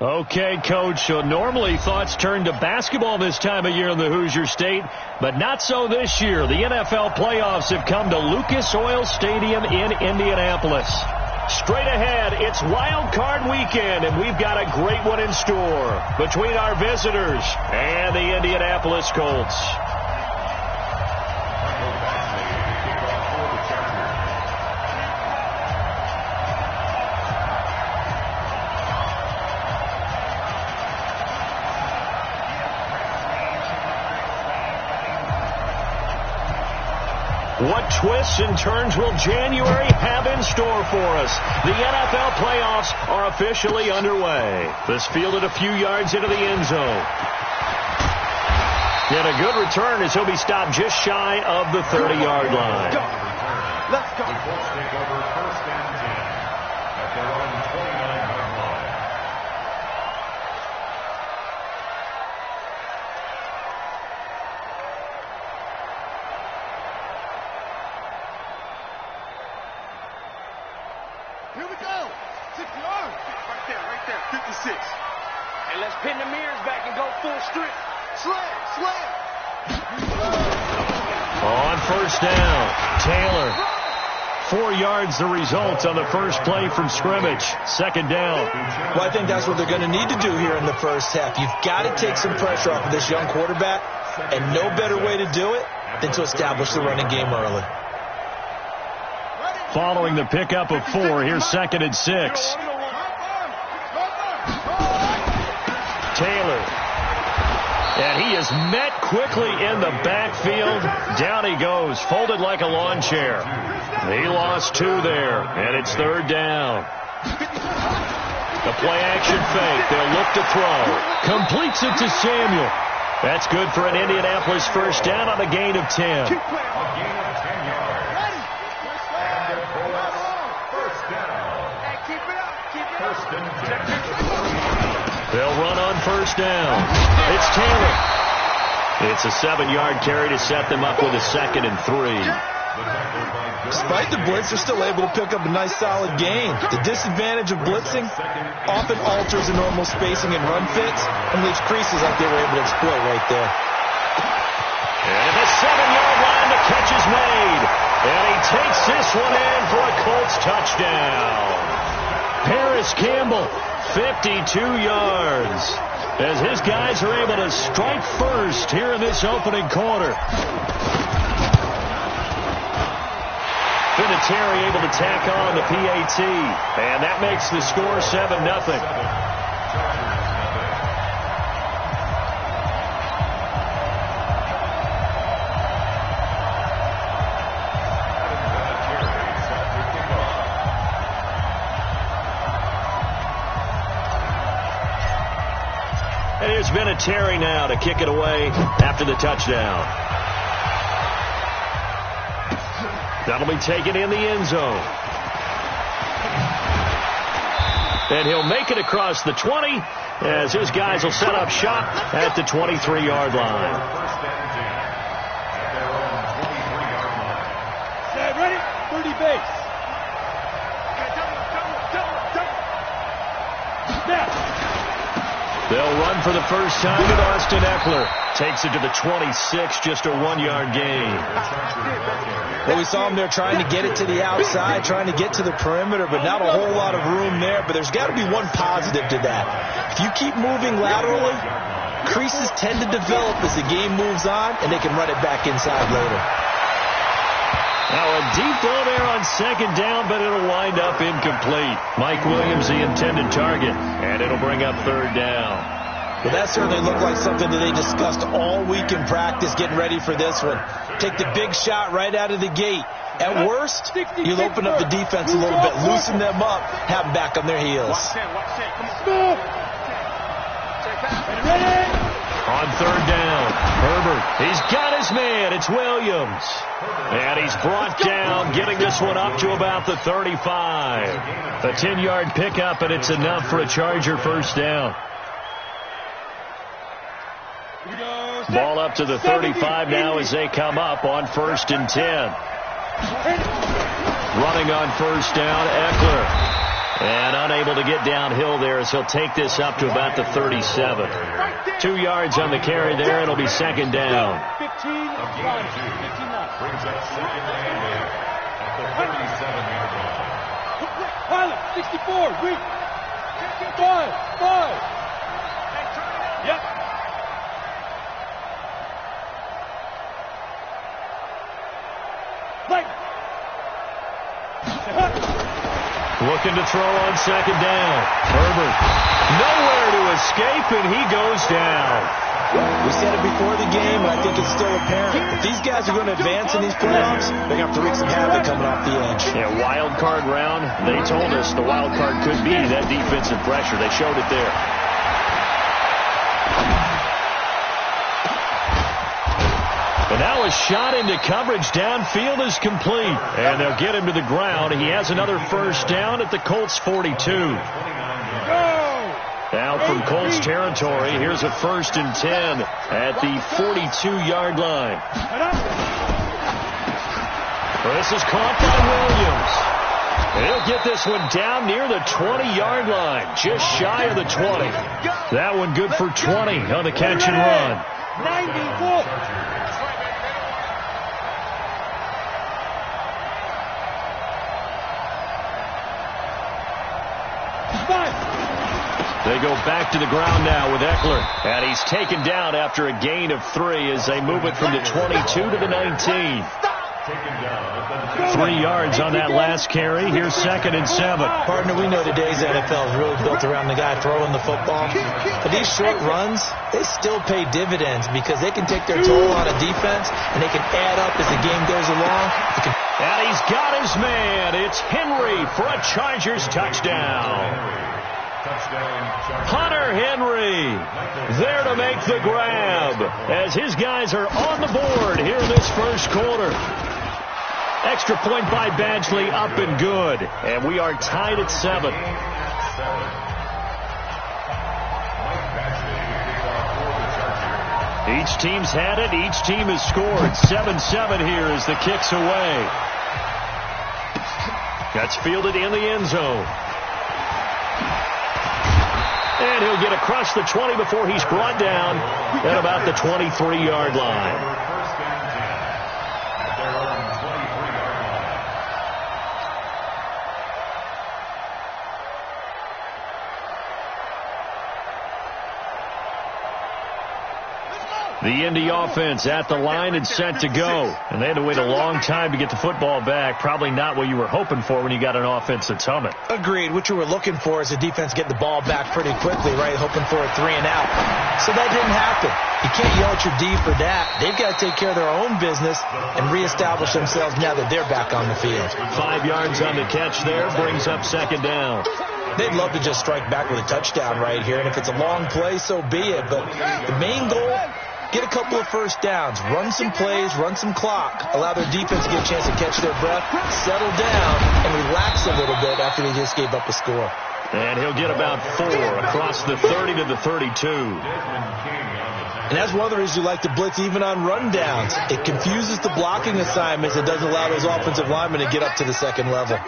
Okay, Coach, so normally thoughts turn to basketball this time of year in the Hoosier State, but not so this year. The NFL playoffs have come to Lucas Oil Stadium in Indianapolis. Straight ahead, it's Wild Card Weekend, and we've got a great one in store between our visitors and the Indianapolis Colts. What twists and turns will January have in store for us? The NFL playoffs are officially underway. This fielded a few yards into the end zone. And a good return as he'll be stopped just shy of the 30-yard line. Let's go. The Colts take over first and 10 at their own 29-yard line. Here we go. 6 yards. Right there. 56. And let's pin the mirrors back and go full strip. Slam. On first down, Taylor. 4 yards the result on the first play from scrimmage. Second down. Well, I think that's what they're going to need to do here in the first half. You've got to take some pressure off of this young quarterback, and no better way to do it than to establish the running game early. Following the pickup of 4, here's 2nd and 6. Taylor. And he is met quickly in the backfield. Down he goes, folded like a lawn chair. He lost 2 there, and it's 3rd down. The play-action fake. They'll look to throw. Completes it to Samuel. That's good for an Indianapolis first down on a gain of 10. They'll run on first down. It's Taylor. It's a 7-yard carry to set them up with a 2nd and 3. Despite the blitz, they're still able to pick up a nice solid gain. The disadvantage of blitzing often alters the normal spacing and run fits and leaves creases like they were able to exploit right there. And the 7-yard line, the catch is made. And he takes this one in for a Colts touchdown. Paris Campbell, 52 yards, as his guys are able to strike first here in this opening quarter. Vinatieri able to tack on the PAT, and that makes the score 7-0. And here's Vinatieri now to kick it away after the touchdown. That'll be taken in the end zone. And he'll make it across the 20 as his guys will set up shop at the 23-yard line. Ready? 30 base. They'll run for the first time with Austin Eckler. Takes it to the 26, just a 1-yard gain. Well, we saw him there trying to get it to the outside, trying to get to the perimeter, but not a whole lot of room there. But there's got to be one positive to that. If you keep moving laterally, creases tend to develop as the game moves on, and they can run it back inside later. Now a deep ball there on second down, but it'll wind up incomplete. Mike Williams, the intended target, and it'll bring up 3rd down. Well, that certainly looked like something that they discussed all week in practice, getting ready for this one. Take the big shot right out of the gate. At worst, you'll open up the defense a little bit, loosen them up, have them back on their heels. On 3rd down, Herbert, he's got his man, it's Williams. And he's brought down, getting this one up to about the 35. A 10-yard pickup, and it's enough for a Charger first down. Ball up to the 35 now as they come up on 1st and 10. Running on first down, Eckler. And unable to get downhill there as he'll take this up to about the 37. 2 yards on the carry there. It'll be second down. 15 line. 15 line. Brings up second and 8 at the 37-yard line. Pilot, 64, weak. 5. Yep. Right. Looking to throw on second down. Herbert nowhere to escape, and he goes down. We said it before the game, and I think it's still apparent. If these guys are going to advance in these playoffs, they're going to have to wreak some havoc coming off the edge. Yeah, wild card round. They told us the wild card could be that defensive pressure. They showed it there. And now a shot into coverage downfield is complete. And they'll get him to the ground. He has another first down at the Colts 42. Now from Colts territory, here's a 1st and 10 at the 42-yard line. This is caught by Williams. He'll get this one down near the 20-yard line, just shy of the 20. That one good for 20 on the catch and run. 94. They go back to the ground now with Eckler. And he's taken down after a gain of 3 as they move it from the 22 to the 19. 3 yards on that last carry. Here's 2nd and 7. Partner, we know today's NFL is really built around the guy throwing the football. But these short runs, they still pay dividends because they can take their toll on a defense, and they can add up as the game goes along. And he's got his man. It's Henry for a Chargers touchdown. Hunter Henry there to make the grab as his guys are on the board here in this first quarter. Extra point by Badgley, up and good. And we are tied at 7. Each team's had it. Each team has scored. 7-7 here as the kick's away. That's fielded in the end zone. And he'll get across the 20 before he's brought down at about the 23-yard line. The Indy offense at the line and set to go. And they had to wait a long time to get the football back. Probably not what you were hoping for when you got an offense that's humming. Agreed. What you were looking for is the defense getting the ball back pretty quickly, right? Hoping for a 3 and out. So that didn't happen. You can't yell at your D for that. They've got to take care of their own business and reestablish themselves now that they're back on the field. 5 yards on the catch there brings up second down. They'd love to just strike back with a touchdown right here. And if it's a long play, so be it. But the main goal, get a couple of first downs, run some plays, run some clock, allow their defense to get a chance to catch their breath, settle down, and relax a little bit after they just gave up a score. And he'll get about 4 across the 30 to the 32. And that's one of the reasons you like to blitz even on rundowns. It confuses the blocking assignments and doesn't allow those offensive linemen to get up to the second level.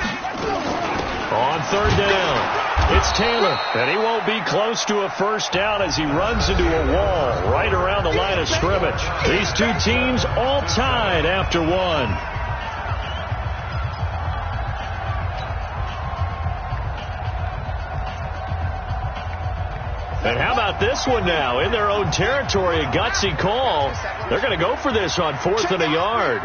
On third down, it's Taylor, and he won't be close to a first down as he runs into a wall right around the line of scrimmage. These two teams all tied after 1. And how about this one now? In their own territory, a gutsy call. They're going to go for this on 4th and a yard.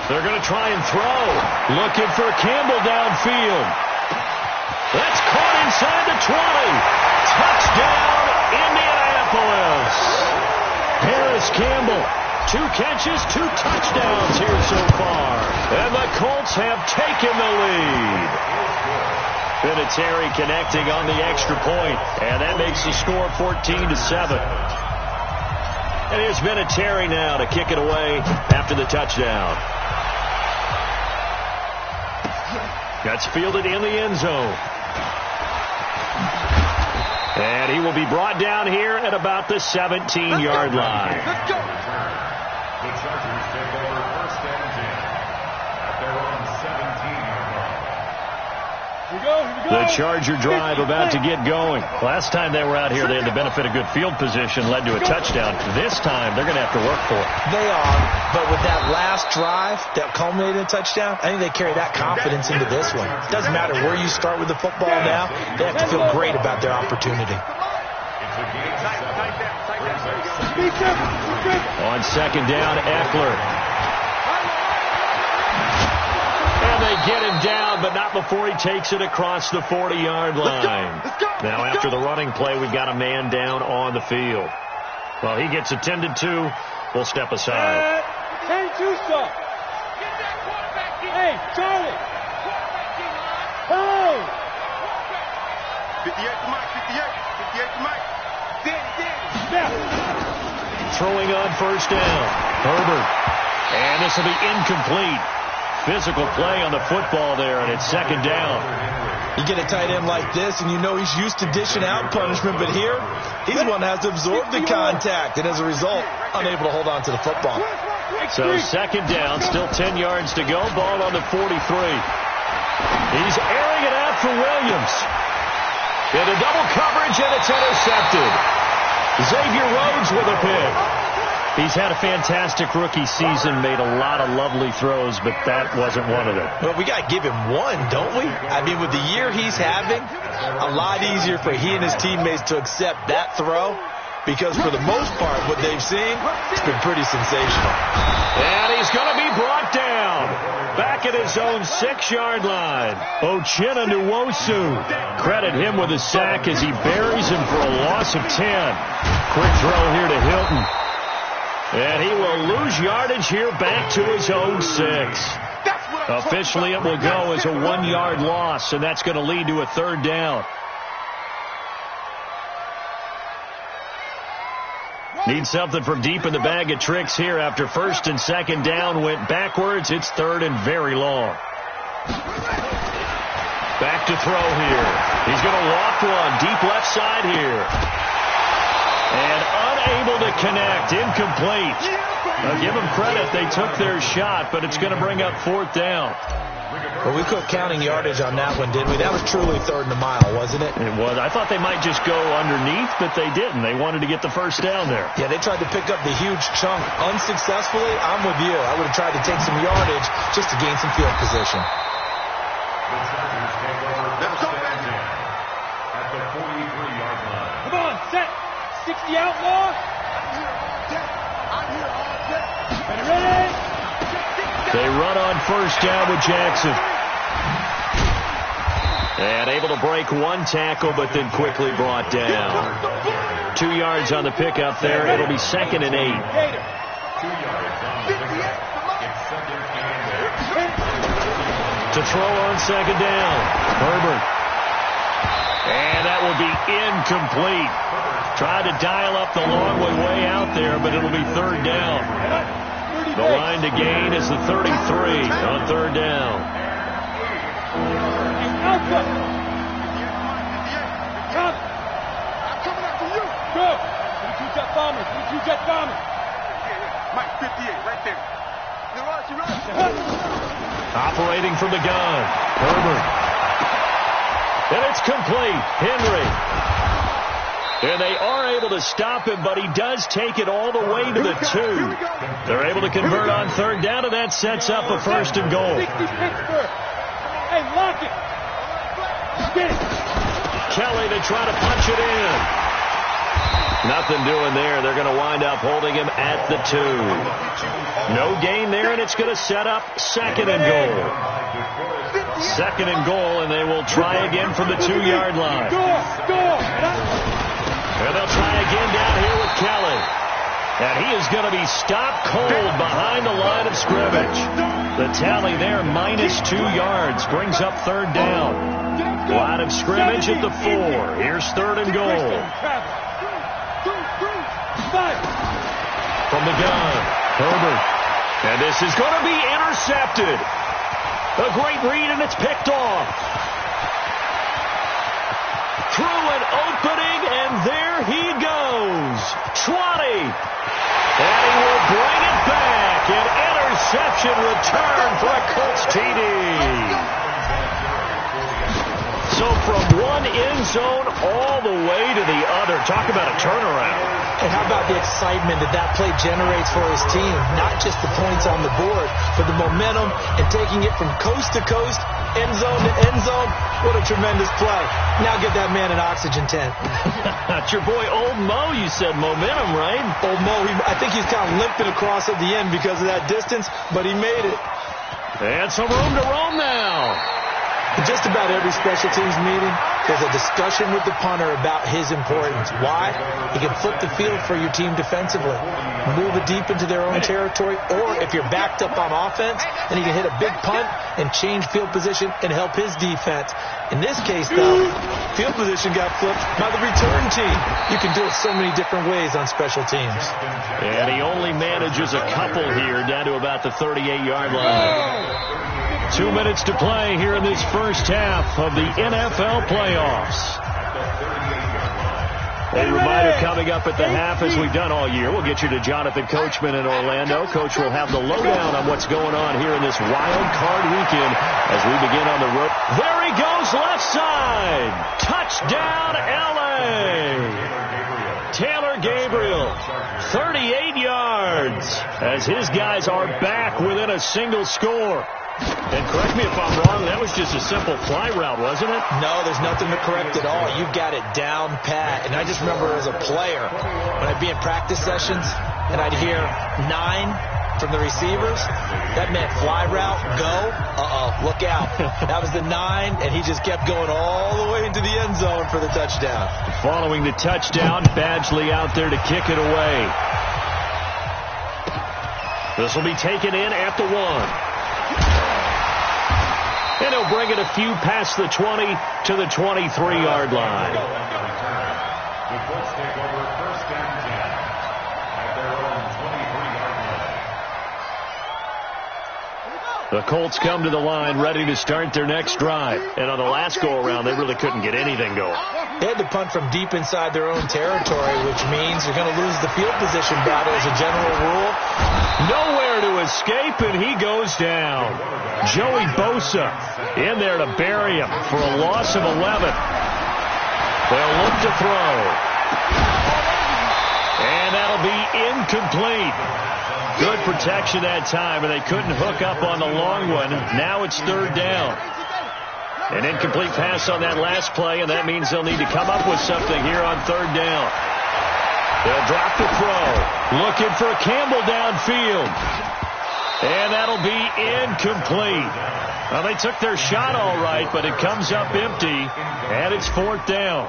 They're going to try and throw. Looking for Campbell downfield. That's caught inside the 20. Touchdown, Indianapolis. Harris Campbell. 2 catches, 2 touchdowns here so far. And the Colts have taken the lead. Vinatieri connecting on the extra point. And that makes the score 14-7. And here's Vinatieri now to kick it away after the touchdown. That's fielded in the end zone. And he will be brought down here at about the 17-yard line. The Chargers take over 1st and 10 at their own The Charger drive about to get going. Last time they were out here, they had the benefit of good field position, led to a touchdown. This time, they're going to have to work for it. They are, but with that last drive that culminated in a touchdown, I think they carry that confidence into this one. It doesn't matter where you start with the football now. They have to feel great about their opportunity. On second down, Eckler. And they get him down, but not before he takes it across the 40-yard line. Now, after the running play, we've got a man down on the field. Well, he gets attended to. We'll step aside. Hey, Charlie. Hey. 58 to Mike, 58 to Mike. Throwing on first down. Herbert. And this will be incomplete. Physical play on the football there, and it's second down. You get a tight end like this, and you know he's used to dishing out punishment, but here, he's one that has to absorb the contact, and as a result, unable to hold on to the football. So second down, still 10 yards to go. Ball on the 43. He's airing it out for Williams. Into double coverage, and it's intercepted. Xavier Rhodes with a pick. He's had a fantastic rookie season, made a lot of lovely throws, but that wasn't one of them. Well, we got to give him one, don't we? I mean, with the year he's having, a lot easier for he and his teammates to accept that throw, because for the most part, what they've seen, it's been pretty sensational. And he's going to be brought down. Back at his own 6-yard line. Uchenna Nwosu. Credit him with a sack as he buries him for a loss of 10. Quick throw here to Hilton. And he will lose yardage here back to his own 6. Officially, it will go as a 1-yard loss, and that's going to lead to a third down. Need something from deep in the bag of tricks here after first and second down went backwards. It's third and very long. Back to throw here. He's going to walk one deep left side here. And unable to connect. Incomplete. I'll give them credit. They took their shot, but it's going to bring up fourth down. Well, we quit counting yardage on that one, didn't we? That was truly third and a mile, wasn't it? It was. I thought they might just go underneath, but they didn't. They wanted to get the first down there. Yeah, they tried to pick up the huge chunk unsuccessfully. I'm with you. I would have tried to take some yardage just to gain some field position. At the 43-yard line. Come on, set. 60 outlaw. Ready? They run on first down with Jackson. And able to break one tackle, but then quickly brought down. 2 yards on the pickup there. It'll be second and 8. 2 yards on the pickup. It's second and 8. To throw on second down. Herbert. And that will be incomplete. Tried to dial up the long way out there, but it'll be third down. The line to gain is the 33 on third down. Alpha. Come. I'm coming after you. Go. 22 jet bombers. 22 jet bombers. Mike, 58, right there. You're right. Operating from the gun. Herbert. And it's complete. Henry. And they are able to stop him, but he does take it all the way to the 2. They're able to convert on third down, and that sets up a first and goal. 60 Pittsburgh. Hey, lock it. Get it. Kelly to try to punch it in. Nothing doing there. They're going to wind up holding him at the 2. No gain there, and it's going to set up second and goal. Second and goal, and they will try again from the 2-yard line. Score. And they'll try again down here with Kelly. And he is going to be stopped cold behind the line of scrimmage. The tally there, -2 yards, brings up third down. Line of scrimmage at the 4. Here's third and goal. From the gun, Herbert. And this is going to be intercepted. A great read, and it's picked off. Through an opening, and there he goes. 20. And he will bring it back. An interception return for a Colts TD. go from one end zone all the way to the other. Talk about a turnaround. And how about the excitement that play generates for his team? Not just the points on the board, but the momentum and taking it from coast to coast, end zone to end zone. What a tremendous play. Now get that man an oxygen tent. That's your boy Old Mo. You said momentum, right? Old Mo, I think he's kind of limping across at the end because of that distance, but he made it. And some room to roam now. In just about every special teams meeting, there's a discussion with the punter about his importance. Why? He can flip the field for your team defensively, move it deep into their own territory, or if you're backed up on offense, then he can hit a big punt and change field position and help his defense. In this case, though, field position got flipped by the return team. You can do it so many different ways on special teams. And he only manages a couple here, down to about the 38-yard line. 2 minutes to play here in this first half of the NFL playoffs. A reminder coming up at the half, as we've done all year. We'll get you to Jonathan Coachman in Orlando. Coach will have the lowdown on what's going on here in this wild card weekend as we begin on the road. There he goes, left side. Touchdown, L.A. Taylor Gabriel, 38 yards, as his guys are back within a single score. And correct me if I'm wrong, that was just a simple fly route, wasn't it? No, there's nothing to correct at all. You got it down pat. And I just remember as a player, when I'd be in practice sessions and I'd hear 9 from the receivers, that meant fly route, go, look out. That was the 9, and he just kept going all the way into the end zone for the touchdown. Following the touchdown, Badgley out there to kick it away. This will be taken in at the 1. And he'll bring it a few past the 20 to the 23-yard line. The Colts take over first and 10 at their own 23-yard line. The Colts come to the line ready to start their next drive. And on the last go-around, they really couldn't get anything going. They had to punt from deep inside their own territory, which means you're going to lose the field position battle as a general rule. Nowhere to escape, and he goes down. Joey Bosa in there to bury him for a loss of 11. They'll look to throw. And that'll be incomplete. Good protection that time, and they couldn't hook up on the long one. Now it's third down. An incomplete pass on that last play, and that means they'll need to come up with something here on third down. They'll drop the throw. Looking for Campbell downfield. And that'll be incomplete. Well, they took their shot all right, but it comes up empty, and it's fourth down.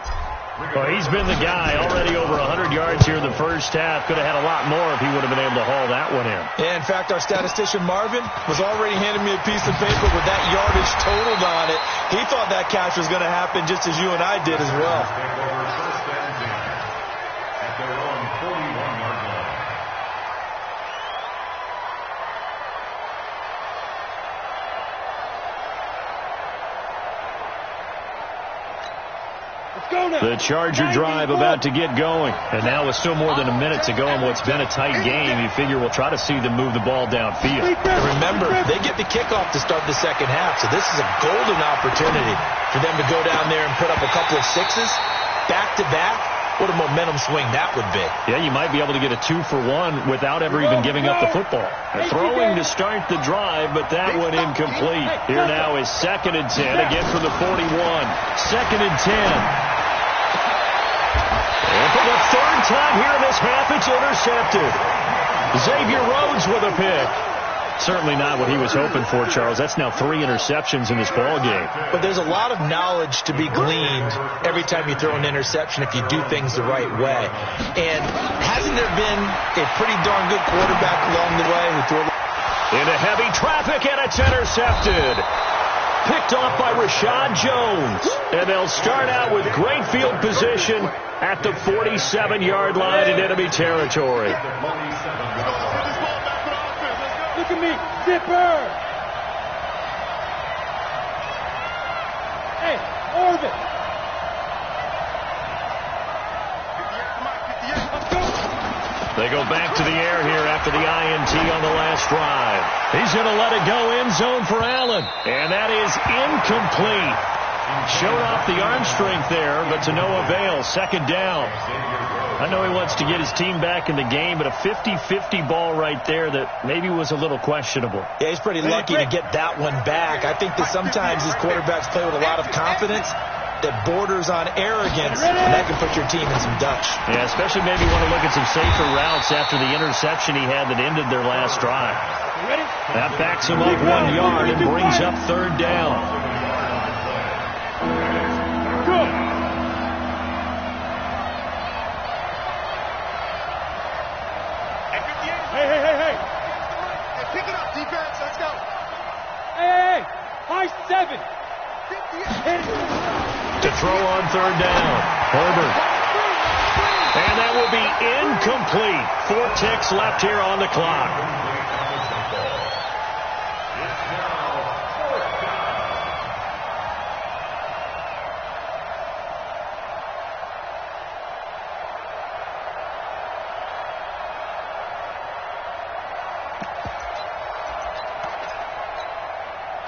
Well, he's been the guy, already over 100 yards here in the first half. Could have had a lot more if he would have been able to haul that one in. Yeah, in fact, our statistician Marvin was already handing me a piece of paper with that yardage totaled on it. He thought that catch was going to happen just as you and I did as well. At their own 41-yard line. The Charger drive about to get going. And now with still more than a minute to go in what's been a tight game, you figure we'll try to see them move the ball downfield. And remember, they get the kickoff to start the second half, so this is a golden opportunity for them to go down there and put up a couple of sixes back-to-back. What a momentum swing that would be. Yeah, you might be able to get a 2-for-1 without ever even giving up the football. They're throwing to start the drive, but that one incomplete. Here now is 2nd and 10, again from the 41. 2nd and 10. And for the third time here in this half, it's intercepted. Xavier Rhodes with a pick. Certainly not what he was hoping for, Charles. That's now 3 interceptions in this ball game. But there's a lot of knowledge to be gleaned every time you throw an interception if you do things the right way. And hasn't there been a pretty darn good quarterback along the way who threw into heavy traffic, and it's intercepted. Picked off by Rashad Jones. And they'll start out with great field position at the 47-yard line in enemy territory. Look at me, Zipper! Hey, Orvin! They go back to the air here after the INT on the last drive. He's going to let it go end zone for Allen. And that is incomplete. Showed off the arm strength there, but to no avail. Second down. I know he wants to get his team back in the game, but a 50-50 ball right there that maybe was a little questionable. Yeah, he's pretty lucky to get that one back. I think that sometimes these quarterbacks play with a lot of confidence that borders on arrogance, and that can put your team in some Dutch. Yeah, especially maybe want to look at some safer routes after the interception he had that ended their last drive. That backs him up 1 yard and brings up third down. Good. Hey. Hey, pick it up, defense. Let's go. Hey. High 7. To throw on third down. Herbert. And that will be incomplete. 4 ticks left here on the clock.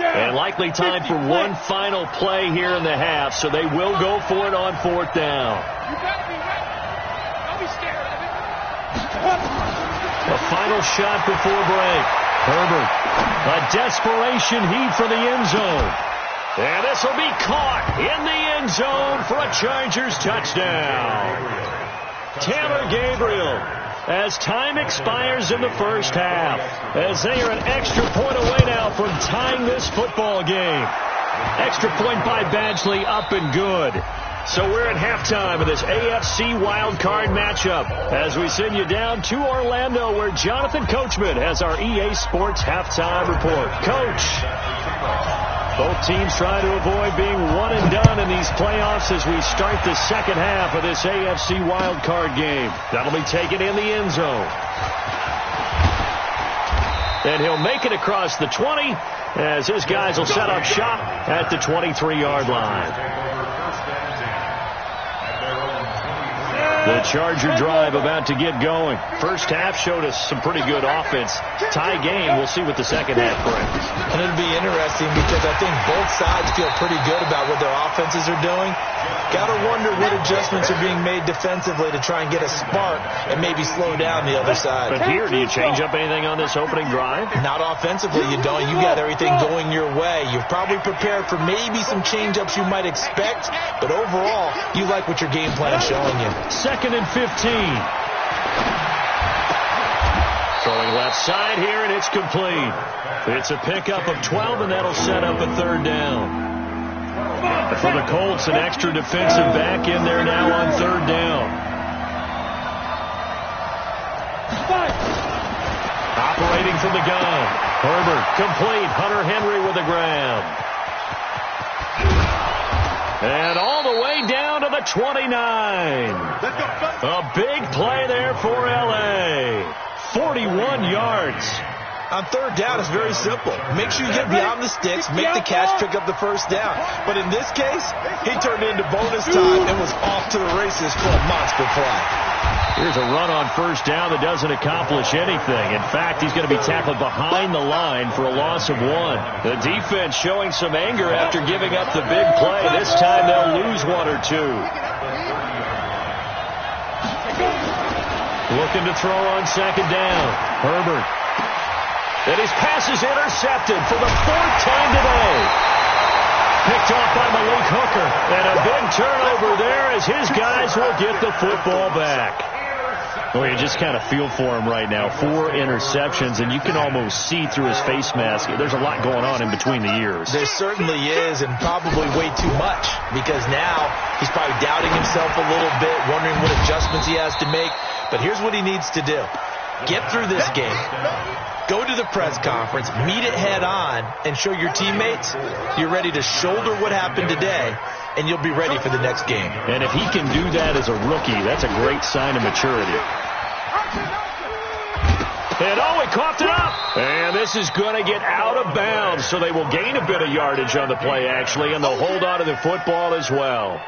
And likely time for one final play here in the half, so they will go for it on fourth down. You gotta be ready. Don't be scared of it. A final shot before break. Herbert, a desperation heave for the end zone. And this will be caught in the end zone for a Chargers touchdown. Taylor Gabriel, as time expires in the first half, as they are an extra point away now from tying this football game. Extra point by Badgley, up and good. So we're at halftime of this AFC wildcard matchup as we send you down to Orlando, where Jonathan Coachman has our EA Sports halftime report. Coach, both teams trying to avoid being one and done in these playoffs as we start the second half of this AFC wildcard game. That'll be taken in the end zone. And he'll make it across the 20 as his guys will set up shop at the 23-yard line. The Charger drive about to get going. First half showed us some pretty good offense. Tie game. We'll see what the second half brings. And it'll be interesting because I think both sides feel pretty good about what their offenses are doing. Got to wonder what adjustments are being made defensively to try and get a spark and maybe slow down the other side. But here, do you change up anything on this opening drive? Not offensively, you don't. You got everything going your way. You've probably prepared for maybe some change-ups you might expect, but overall, you like what your game plan is showing you. Second and 15. Throwing left side here, and it's complete. It's a pickup of 12, and that'll set up a third down. For the Colts, an extra defensive back in there now on third down. Operating from the gun. Herbert, complete. Hunter Henry with the grab. And all the way down to the 29. A big play there for L.A. 41 yards. On third down, it's very simple. Make sure you get beyond the sticks, make the catch, pick up the first down. But in this case, he turned into bonus time and was off to the races for a monster play. Here's a run on first down that doesn't accomplish anything. In fact, he's going to be tackled behind the line for a loss of 1. The defense showing some anger after giving up the big play. This time they'll lose 1 or 2. Looking to throw on second down. Herbert. And his pass is intercepted for the 4th time today. Picked off by Malik Hooker. And a big turnover there as his guys will get the football back. Well, you just kind of feel for him right now. 4 interceptions, and you can almost see through his face mask. There's a lot going on in between the ears. There certainly is, and probably way too much, because now he's probably doubting himself a little bit, wondering what adjustments he has to make. But here's what he needs to do. Get through this game. Go to the press conference, meet it head on, and show your teammates you're ready to shoulder what happened today, and you'll be ready for the next game. And if he can do that as a rookie, that's a great sign of maturity. And he coughed it up. And this is going to get out of bounds, so they will gain a bit of yardage on the play, actually, and they'll hold on to the football as well.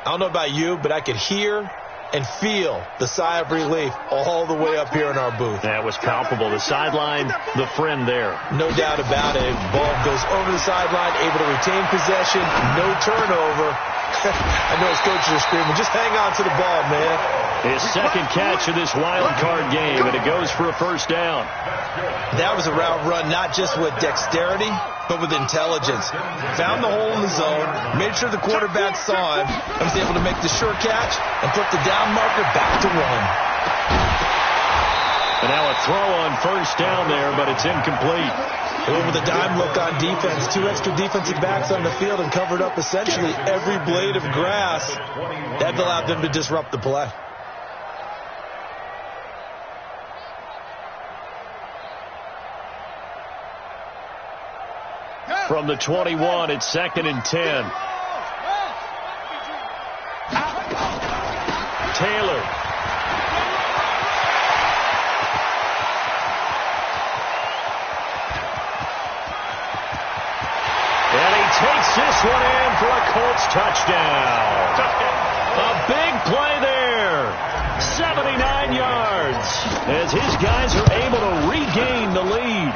I don't know about you, but I could hear and feel the sigh of relief all the way up here in our booth. That was palpable. The sideline, the friend there. No doubt about it. Ball goes over the sideline, able to retain possession, no turnover. I know his coaches are screaming, just hang on to the ball, man. His second catch of this wild card game, and it goes for a first down. That was a route run, not just with dexterity, but with intelligence. Found the hole in the zone, made sure the quarterback saw him, and was able to make the sure catch and put the down marker back to one. And now a throw on first down there, but it's incomplete. Over the dime look on defense. 2 extra defensive backs on the field and covered up essentially every blade of grass. That allowed them to disrupt the play. From the 21, it's 2nd and 10. Taylor. And he takes this one in for a Colts touchdown. A big play there. 79 yards as his guys are able to regain the lead.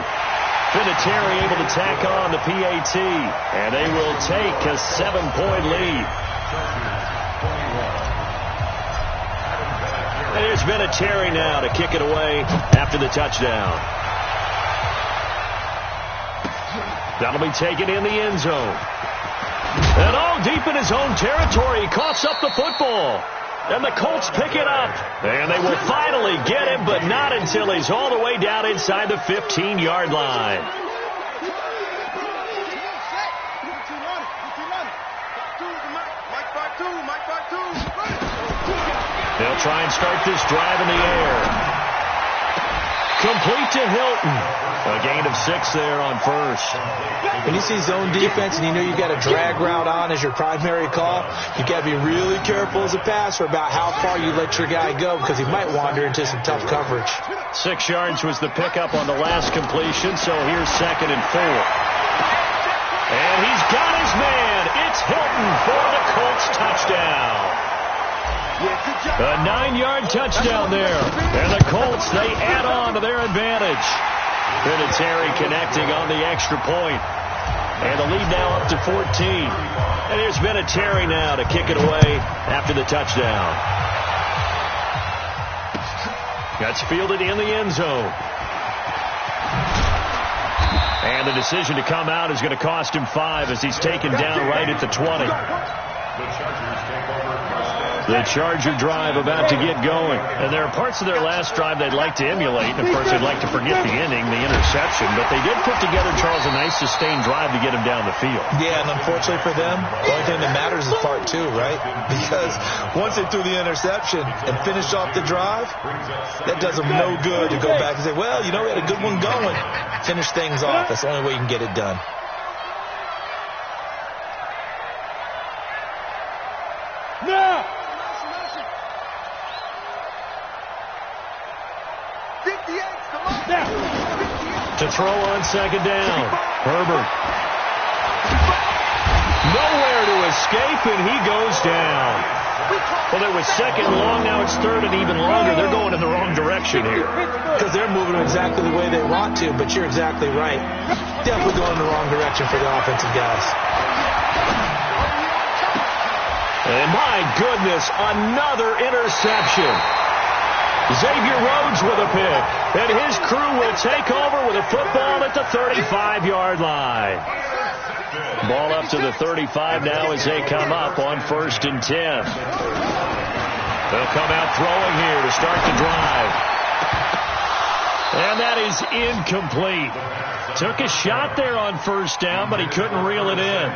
Vinatieri able to tack on the PAT, and they will take a 7-point lead. And there's Vinatieri now to kick it away after the touchdown. That'll be taken in the end zone. And all deep in his own territory, he coughs up the football. And the Colts pick it up. And they will finally get him, but not until he's all the way down inside the 15-yard line. They'll try and start this drive in the air. Complete to Hilton. A gain of 6 there on first. When you see zone defense and you know you got a drag route on as your primary call, you got to be really careful as a passer about how far you let your guy go because he might wander into some tough coverage. 6 yards was the pickup on the last completion, so here's 2nd and 4. And he's got his man. It's Hilton for the Colts touchdown. A 9-yard touchdown there. And the Colts, they add on to their advantage. Vinatieri connecting on the extra point. And the lead now up to 14. And here's Vinatieri now to kick it away after the touchdown. That's fielded in the end zone. And the decision to come out is going to cost him 5 as he's taken down right at the 20. The Charger drive about to get going. And there are parts of their last drive they'd like to emulate. And, of course, they'd like to forget the inning, the interception. But they did put together, Charles, a nice sustained drive to get him down the field. Yeah, and unfortunately for them, the only thing that matters is part 2, right? Because once they threw the interception and finished off the drive, that does them no good to go back and say, well, you know, we had a good one going. Finish things off. That's the only way you can get it done. Now! To throw on 2nd down. Herbert. Nowhere to escape, and he goes down. Well, there was 2nd and long. Now it's 3rd and even longer. They're going in the wrong direction here. Because they're moving exactly the way they want to, but you're exactly right. Definitely going in the wrong direction for the offensive guys. And my goodness, another interception. Xavier Rhodes with a pick, and his crew will take over with a football at the 35-yard line. Ball up to the 35 now as they come up on 1st and 10. They'll come out throwing here to start the drive. And that is incomplete. Took a shot there on 1st down, but he couldn't reel it in.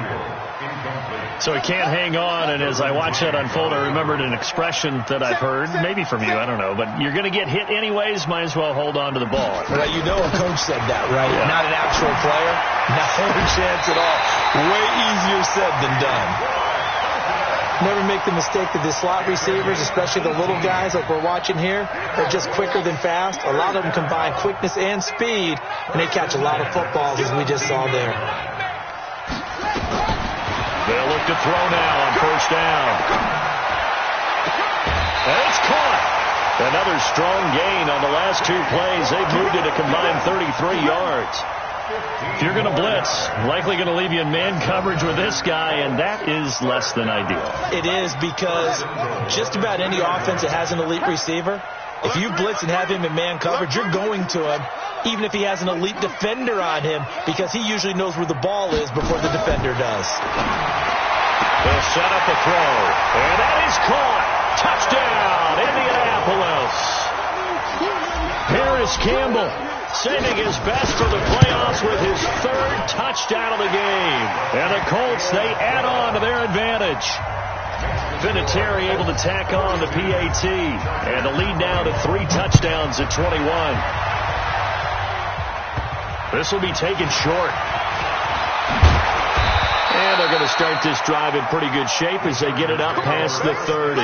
So he can't hang on, and as I watch that unfold, I remembered an expression that I've heard, maybe from you, I don't know, but you're going to get hit anyways, might as well hold on to the ball. Well, you know a coach said that, right? Yeah. Not an actual player. Not a chance at all. Way easier said than done. Never make the mistake that the slot receivers, especially the little guys like we're watching here, are just quicker than fast. A lot of them combine quickness and speed, and they catch a lot of footballs, as we just saw there. They'll look to throw now on 1st down. And it's caught. Another strong gain on the last two plays. They've moved it a combined 33 yards. If you're going to blitz, likely going to leave you in man coverage with this guy, and that is less than ideal. It is, because just about any offense that has an elite receiver, if you blitz and have him in man coverage, you're going to him, even if he has an elite defender on him, because he usually knows where the ball is before the defender does. They'll set up a throw, and that is caught. Touchdown, Indianapolis. Harris Campbell saving his best for the playoffs with his third touchdown of the game. And the Colts, they add on to their advantage. Vinatieri able to tack on the PAT. And the lead now to 3 touchdowns at 21. This will be taken short. And they're going to start this drive in pretty good shape as they get it up past the 30.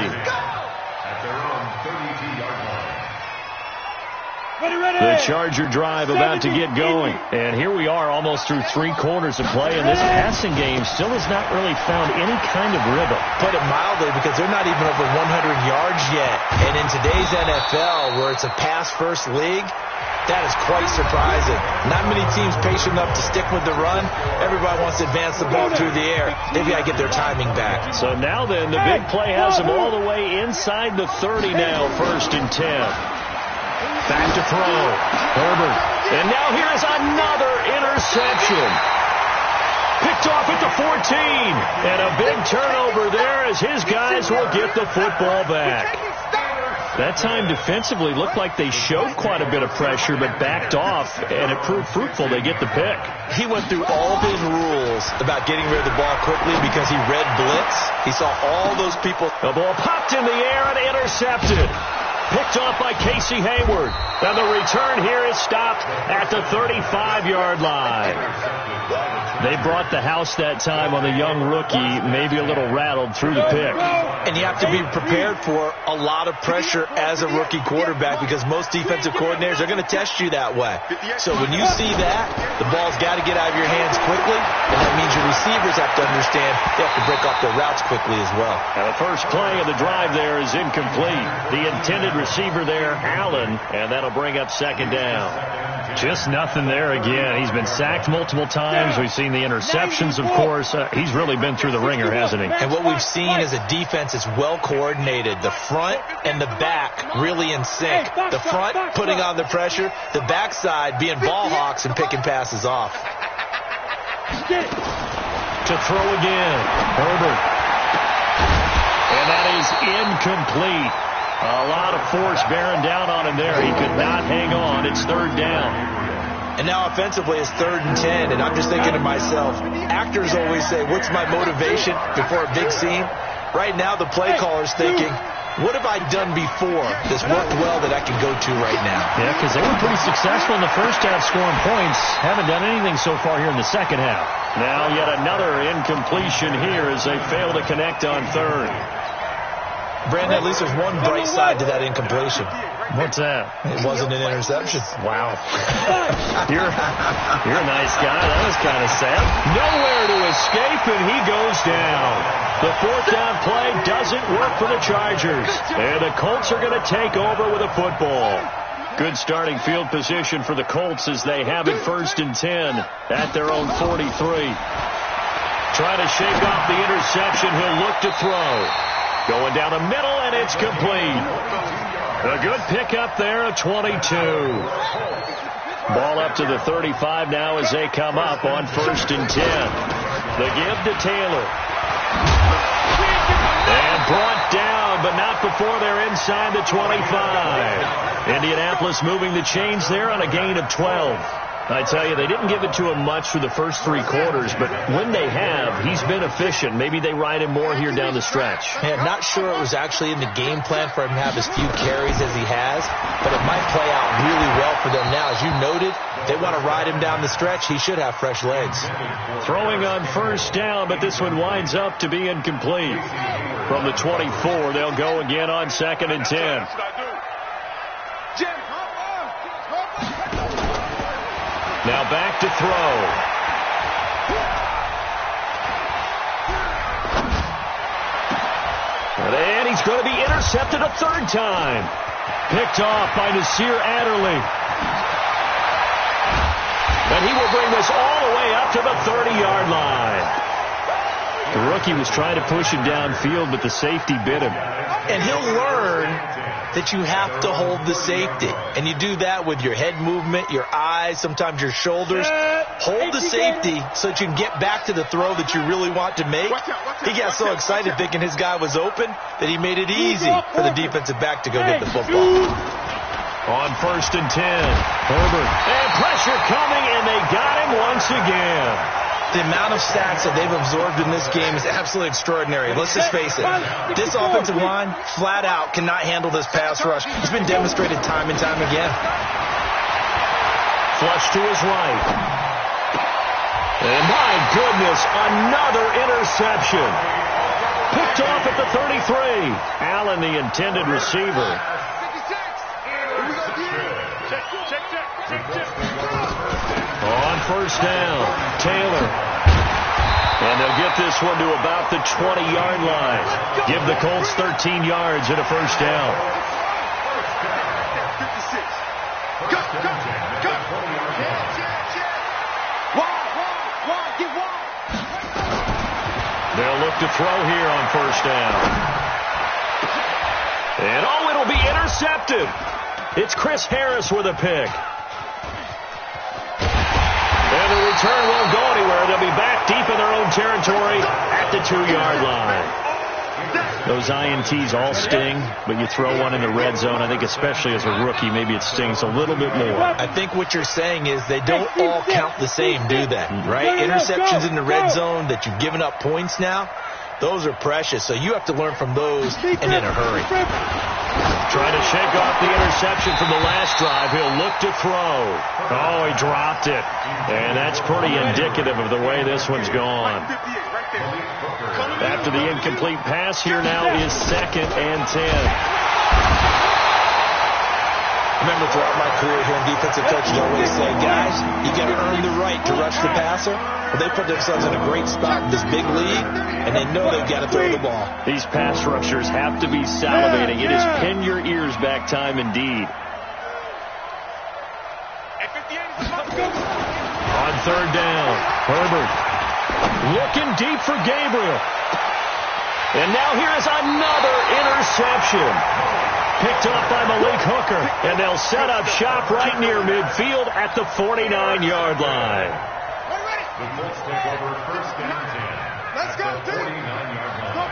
The Charger drive about to get going. And here we are almost through 3 quarters of play, and this passing game still has not really found any kind of rhythm. Put it mildly, because they're not even over 100 yards yet. And in today's NFL, where it's a pass-first league, that is quite surprising. Not many teams patient enough to stick with the run. Everybody wants to advance the ball through the air. They've got to get their timing back. So now then, the big play has them all the way inside the 30 now, 1st and 10. Back to throw. Herbert. And now here's another interception. Picked off at the 14. And a big turnover there as his guys will get the football back. That time defensively looked like they showed quite a bit of pressure but backed off, and it proved fruitful. They get the pick. He went through all of his rules about getting rid of the ball quickly because he read blitz. He saw all those people. The ball popped in the air and intercepted. Picked off by Casey Hayward. And the return here is stopped at the 35-yard line. They brought the house that time on the young rookie, maybe a little rattled through the pick. And you have to be prepared for a lot of pressure as a rookie quarterback, because most defensive coordinators are going to test you that way. So when you see that, the ball's got to get out of your hands quickly, and that means your receivers have to understand they have to break off their routes quickly as well. Now the first play of the drive there is incomplete. The intended receiver there, Allen, and that'll bring up 2nd down. Just nothing there again. He's been sacked multiple times. We've seen the interceptions, of course. He's really been through the ringer, hasn't he? And what we've seen is a defense that's well coordinated. The front and the back really in sync. The front putting on the pressure, the backside being ball hawks and picking passes off. To throw again, Herbert. And that is incomplete. A lot of force bearing down on him there. He could not hang on. It's 3rd down. And now offensively it's 3rd and 10, and I'm just thinking to myself, actors always say, what's my motivation before a big scene? Right now the play caller's thinking, what have I done before that's worked well that I can go to right now? Yeah, because they were pretty successful in the first half scoring points. Haven't done anything so far here in the second half. Now yet another incompletion here as they fail to connect on 3rd. Brandon, at least there's one bright side to that incompletion. What's that? It wasn't an interception. Wow. You're a nice guy. That was kind of sad. Nowhere to escape, and he goes down. The 4th down play doesn't work for the Chargers. And the Colts are going to take over with a football. Good starting field position for the Colts as they have it 1st and 10 at their own 43. Trying to shake off the interception. He'll look to throw. Going down the middle, and it's complete. A good pickup there, a 22. Ball up to the 35 now as they come up on 1st and 10. The give to Taylor. And brought down, but not before they're inside the 25. Indianapolis moving the chains there on a gain of 12. I tell you, they didn't give it to him much for the first 3 quarters, but when they have, he's been efficient. Maybe they ride him more here down the stretch. Man, not sure it was actually in the game plan for him to have as few carries as he has, but it might play out really well for them now. As you noted, they want to ride him down the stretch. He should have fresh legs. Throwing on 1st down, but this one winds up to be incomplete. From the 24, they'll go again on 2nd and 10. Now back to throw. And he's going to be intercepted a third time. Picked off by Nasir Adderley. And he will bring this all the way up to the 30-yard line. The rookie was trying to push him downfield, but the safety bit him. And he'll learn that you have to hold the safety. And you do that with your head movement, your eyes, sometimes your shoulders. Hold the safety so that you can get back to the throw that you really want to make. He got so excited thinking his guy was open that he made it easy for the defensive back to go get the football. On 1st and 10, Herbert. And pressure coming, and they got him once again. The amount of sacks that they've absorbed in this game is absolutely extraordinary. Let's just face it. This offensive line, flat out, cannot handle this pass rush. It's been demonstrated time and time again. Flush to his right. And my goodness, another interception. Picked off at the 33. Allen, the intended receiver. On 1st down, Taylor. And they'll get this one to about the 20-yard line. Give the Colts 13 yards and a 1st down. They'll look to throw here on 1st down. And it'll be intercepted. It's Chris Harris with a pick. And the return won't go anywhere. They'll be back deep in their own territory at the 2-yard line. Those INTs all sting, but you throw one in the red zone, I think especially as a rookie, maybe it stings a little bit more. I think what you're saying is they don't all count the same, do they? Right? Interceptions in the red zone that you've given up points now, those are precious. So you have to learn from those and in a hurry. Trying to shake off the interception from the last drive. He'll look to throw. Oh, he dropped it. And that's pretty indicative of the way this one's gone. After the incomplete pass, here now is 2nd and 10. Remember, throughout my career here in defensive coaches always say, guys, you got to earn the right to rush the passer. Well, they put themselves in a great spot in this big league, and they know they've got to throw the ball. These pass rushers have to be salivating. It is pin your ears back time indeed. On 3rd down, Herbert looking deep for Gabriel. And now here is another interception. Picked off by Malik Hooker. And they'll set up shop right near midfield at the 49-yard line. The Colts take over 1st and 10. Let's go, 49-yard line.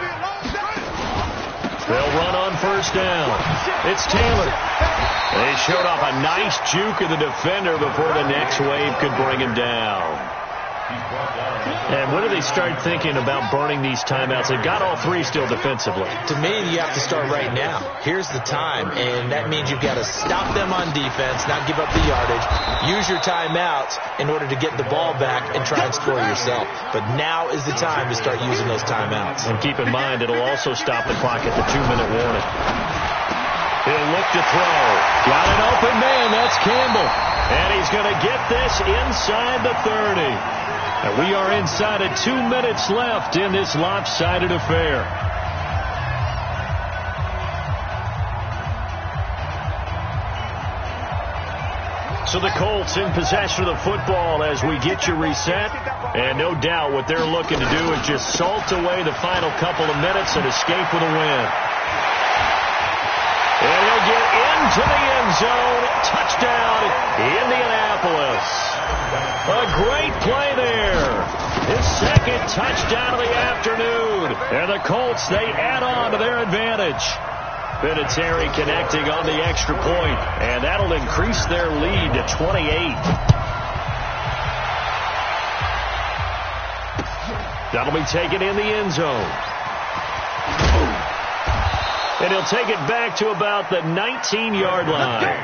They'll run on 1st down. It's Taylor. They showed off a nice juke of the defender before the next wave could bring him down. And when do they start thinking about burning these timeouts? They've got all 3 still defensively. To me, you have to start right now. Here's the time, and that means you've got to stop them on defense, not give up the yardage. Use your timeouts in order to get the ball back and try and score yourself. But now is the time to start using those timeouts. And keep in mind, it'll also stop the clock at the 2-minute warning. He'll look to throw. Got an open man. That's Campbell. And he's going to get this inside the 30. And we are inside of 2 minutes left in this lopsided affair. So the Colts in possession of the football as we get you reset. And no doubt what they're looking to do is just salt away the final couple of minutes and escape with a win. And he'll get into the end zone. Touchdown, Indianapolis. A great play there. His 2nd touchdown of the afternoon. And the Colts, they add on to their advantage. Vinatieri connecting on the extra point, and that'll increase their lead to 28. That'll be taken in the end zone. And he'll take it back to about the 19-yard line.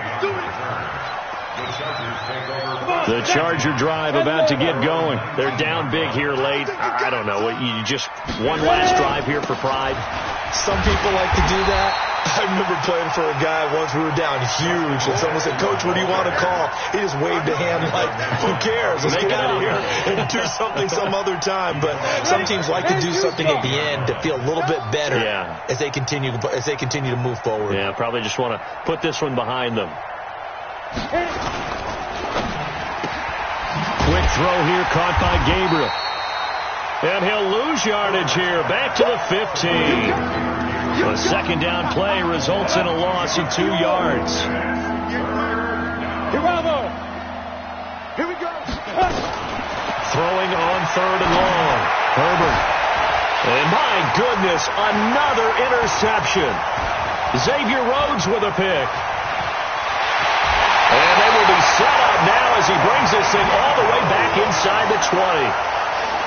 The Charger drive about to get going. They're down big here late. I don't know. You just one last drive here for pride. Some people like to do that. I remember playing for a guy once. We were down huge, and someone said, "Coach, what do you want to call?" He just waved a hand like, "Who cares? Let's get out of here and do something some other time." But some teams like to do something at the end to feel a little bit better as they continue to move forward. Yeah, probably just want to put this one behind them. Quick throw here, caught by Gabriel. And he'll lose yardage here, back to the 15. A second down play results in a loss of 2 yards. Here we go. Throwing on 3rd and long. Herbert. And my goodness, another interception. Xavier Rhodes with a pick. And they will be set up now as he brings this thing all the way back inside the 20.